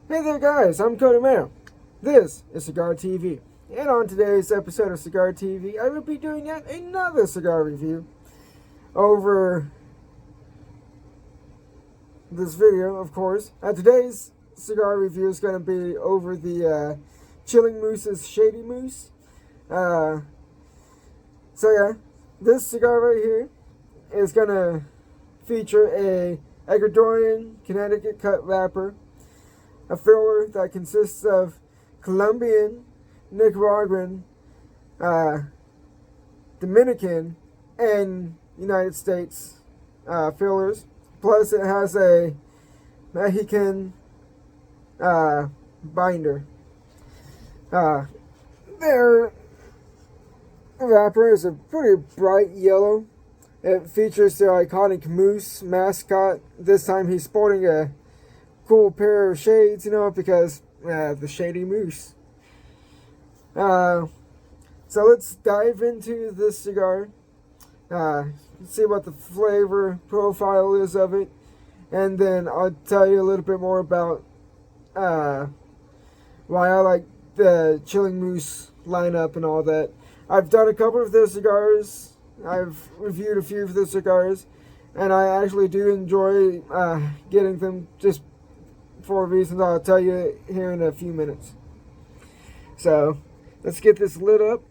Hey there guys, I'm Cody Mayo. This is Cigar TV. And on today's episode of Cigar TV, I will be doing yet another cigar review over this video, of course. Today's cigar review is going to be over the Chilling Moose's Shady Moose. So yeah, this cigar right here is going to feature a Ecuadorian Connecticut cut wrapper, a filler that consists of Colombian, Nicaraguan, Dominican, and United States fillers. Plus, it has a Mexican binder. Their wrapper is a pretty bright yellow. It features the iconic Moose mascot. This time he's sporting a cool pair of shades, because the Shady Moose. So let's dive into this cigar, see what the flavor profile is of it, and then I'll tell you a little bit more about why I like the Chilling Moose lineup and all that. I've done a couple of their cigars. I've reviewed a few of the cigars, and I actually do enjoy getting them, just for reasons I'll tell you here in a few minutes. So let's get this lit up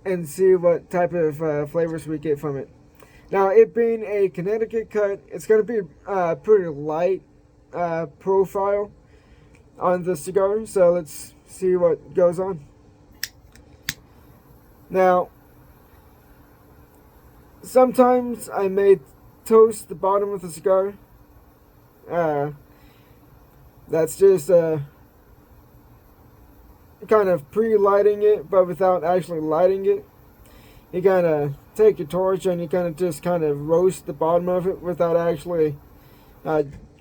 and see what type of flavors we get from it. Now, it being a Connecticut cut, it's going to be pretty light profile on the cigar. So let's see what goes on. Now, sometimes I may toast the bottom of the cigar. That's just kind of pre-lighting it, but without actually lighting it. You kind of take your torch and you kind of roast the bottom of it without actually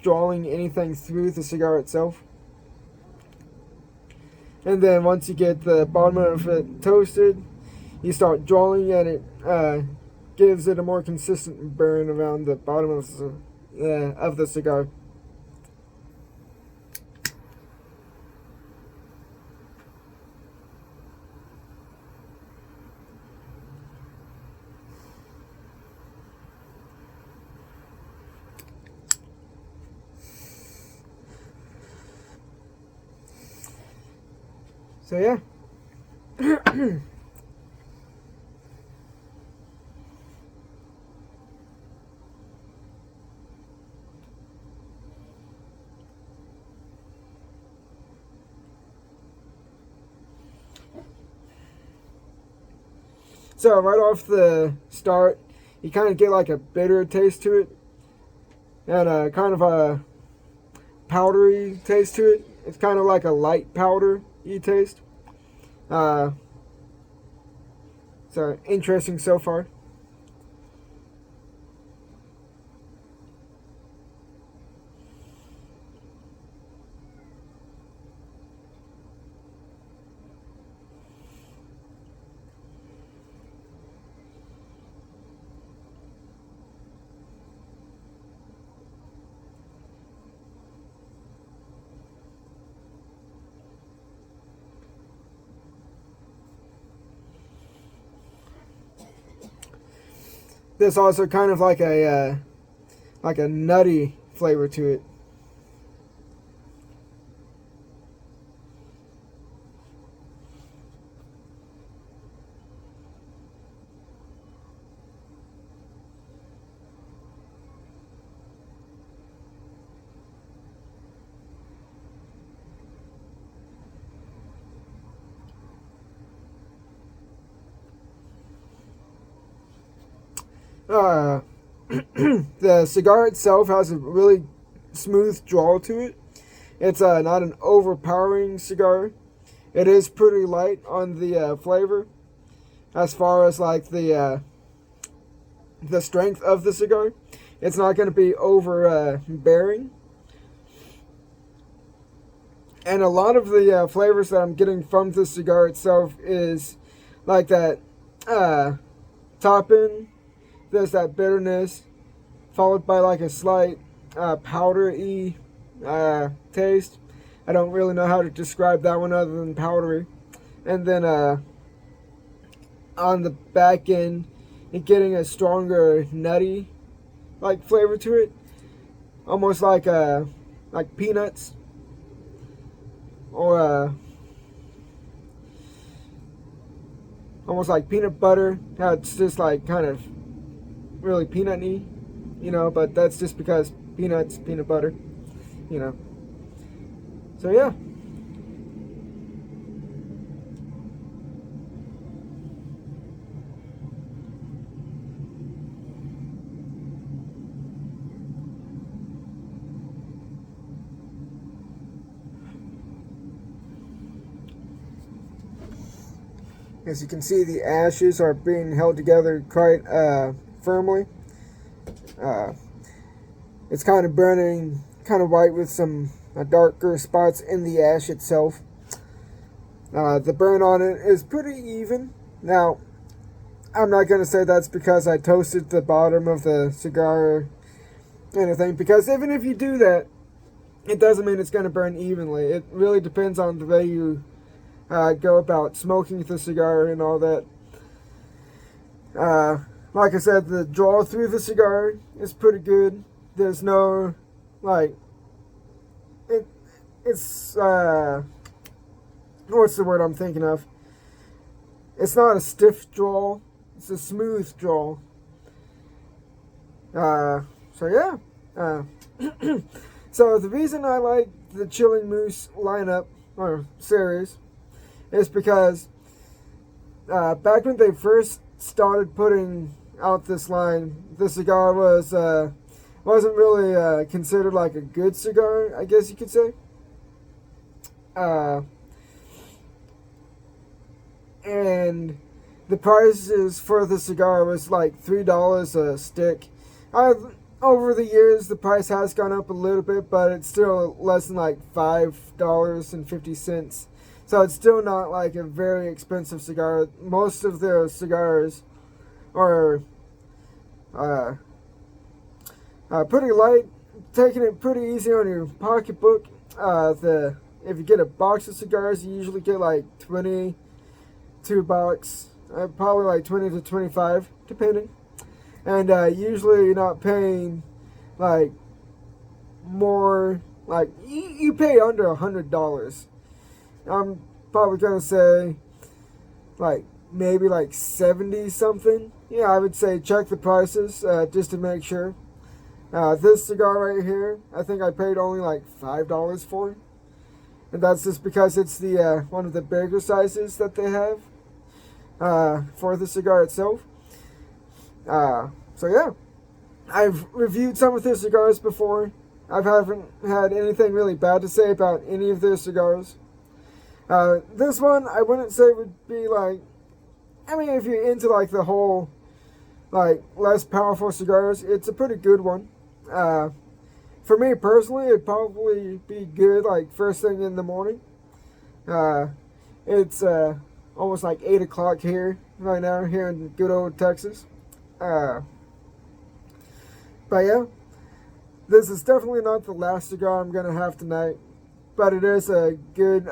drawing anything through the cigar itself. And then once you get the bottom of it toasted, you start drawing, and it gives it a more consistent burn around the bottom of the cigar. So yeah. So right off the start, you kind of get like a bitter taste to it, and a kind of a powdery taste to it. It's kind of like a light powder-y taste. So interesting so far. There's also kind of like a nutty flavor to it. The cigar itself has a really smooth draw to it. It's not an overpowering cigar. It is pretty light on the flavor, as far as like the strength of the cigar. It's not going to be overbearing. And a lot of the flavors that I'm getting from the cigar itself is like that top end. There's that bitterness, followed by like a slight powdery taste, I don't really know how to describe that one other than powdery. And then on the back end, it getting a stronger nutty like flavor to it, almost like peanuts or almost like peanut butter. How it's just like kind of really peanut-y, but that's just because peanuts, peanut butter, So yeah. As you can see, the ashes are being held together quite firmly. It's kind of burning kind of white with some darker spots in the ash itself. The burn on it is pretty even. Now, I'm not going to say that's because I toasted the bottom of the cigar or anything, because even if you do that, it doesn't mean it's going to burn evenly. It really depends on the way you go about smoking the cigar and all that. Like I said, the draw through the cigar is pretty good. There's no, it's what's the word I'm thinking of? It's not a stiff draw. It's a smooth draw. So yeah. So the reason I like the Chilling Moose lineup or series is because back when they first started putting out this line, the cigar wasn't really considered like a good cigar, I guess you could say. And the prices for the cigar was like $3 a stick. Over the years, the price has gone up a little bit, but it's still less than like $5.50. So it's still not like a very expensive cigar. Most of their cigars are pretty light, taking it pretty easy on your pocketbook. If you get a box of cigars, you usually get like 22 bucks, probably like 20 to 25, depending. And usually you're not paying like more, like you pay under $100. I'm probably gonna say like maybe like 70 something. Yeah, I would say check the prices just to make sure. This cigar right here, I think I paid only like $5 for it, and that's just because it's the one of the bigger sizes that they have for the cigar itself. So yeah, I've reviewed some of their cigars before. I haven't had anything really bad to say about any of their cigars. This one, I wouldn't say would be like, I mean, if you're into like the whole, like, less powerful cigars, it's a pretty good one. For me personally, it'd probably be good like first thing in the morning. It's almost like 8 o'clock here right now, here in good old Texas. But yeah, this is definitely not the last cigar I'm gonna have tonight, but it is a good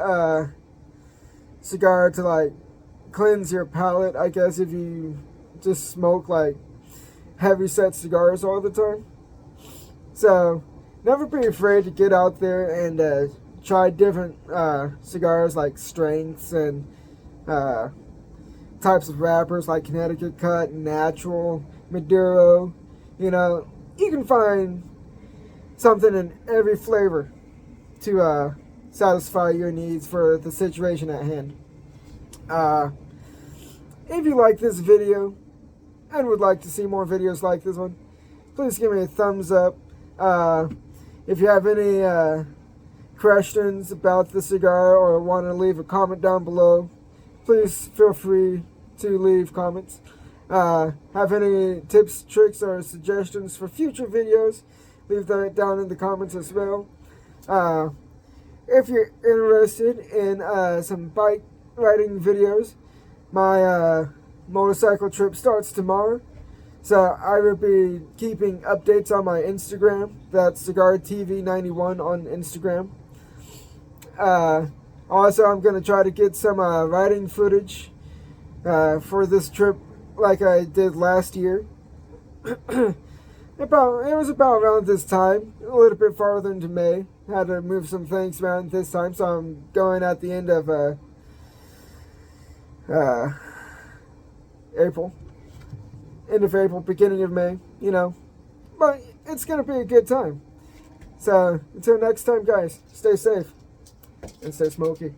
cigar to like cleanse your palate, I guess, if you just smoke like heavy set cigars all the time. So never be afraid to get out there and try different cigars, like strengths and types of wrappers, like Connecticut Cut, Natural, Maduro. You can find something in every flavor to satisfy your needs for the situation at hand. If you like this video and would like to see more videos like this one, please give me a thumbs up. If you have any questions about the cigar or want to leave a comment down below, please feel free to leave comments. Have any tips, tricks, or suggestions for future videos, leave that down in the comments as well. If you're interested in some bike riding videos, my motorcycle trip starts tomorrow, so I will be keeping updates on my Instagram. That's CigarTV91 on Instagram. Also, I'm going to try to get some riding footage for this trip like I did last year. It was about around this time, a little bit farther into May. Had to move some things around this time, so I'm going at the end of April. End of April, beginning of May, you know. But it's going to be a good time. So, until next time, guys, stay safe and stay smoky.